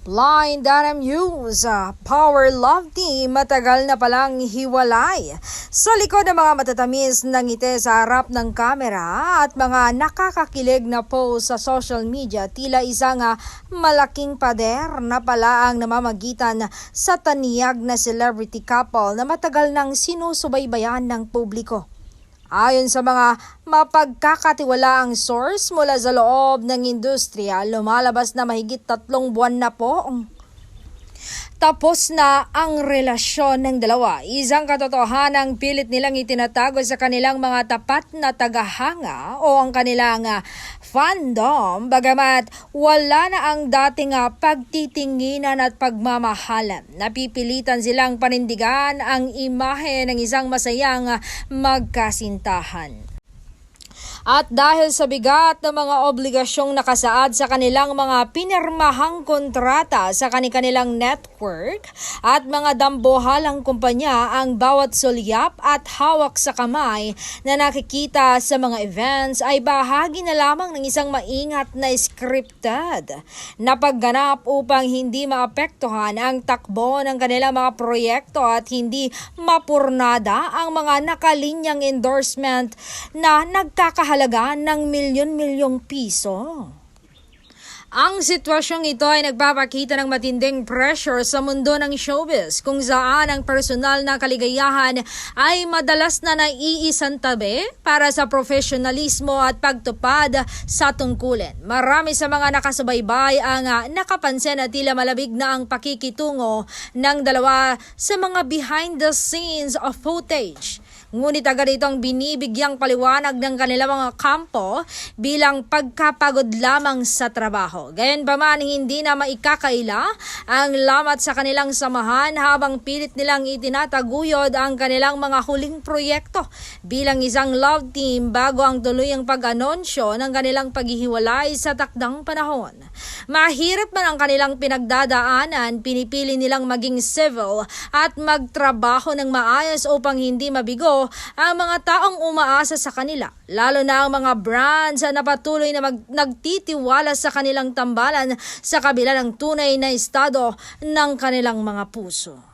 Blind Adam Hughes, Power Love Team, matagal na palang hiwalay. Sa likod ng mga matatamis na ngiti sa harap ng kamera at mga nakakakilig na post sa social media, tila isang malaking pader na pala ang namamagitan sa taniyag na celebrity couple na matagal nang sinusubaybayan ng publiko. Ayon sa mga mapagkakatiwalaang source mula sa loob ng industriya, lumalabas na mahigit 3 buwan na po tapos na ang relasyon ng dalawa. Isang katotohanang pilit nilang itinatago sa kanilang mga tapat na tagahanga o ang kanilang fandom, bagamat wala na ang dating pagtitinginan at pagmamahalan. Napipilitan silang panindigan ang imahe ng isang masayang magkasintahan. At dahil sa bigat ng mga obligasyong nakasaad sa kanilang mga pinirmahang kontrata sa kanilang network at mga dambuhalang kumpanya, ang bawat sulyap at hawak sa kamay na nakikita sa mga events ay bahagi na lamang ng isang maingat na scripted na pagganap upang hindi maapektuhan ang takbo ng kanilang mga proyekto at hindi mapurnada ang mga nakalinyang endorsement na nagkakahalaga ng milyon-milyong piso. Ang sitwasyong ito ay nagpapakita ng matinding pressure sa mundo ng showbiz kung saan ang personal na kaligayahan ay madalas na naiisantabi para sa profesionalismo at pagtupad sa tungkulin. Marami sa mga nakasubaybay ang nakapansin na tila malabig na ang pakikitungo ng dalawa sa mga behind the scenes of footage. Ngunit agad itong binibigyang paliwanag ng kanilang mga kampo bilang pagkapagod lamang sa trabaho. Gayunpaman, hindi na maikakaila ang lamat sa kanilang samahan habang pilit nilang itinataguyod ang kanilang mga huling proyekto bilang isang love team bago ang tuluyang pag-anonsyo ng kanilang paghihiwalay sa takdang panahon. Mahirap man ang kanilang pinagdadaanan, pinipili nilang maging civil at magtrabaho ng maayos upang hindi mabigo ang mga taong umaasa sa kanila, lalo na ang mga brands na patuloy na nagtitiwala sa kanilang tambalan sa kabila ng tunay na estado ng kanilang mga puso.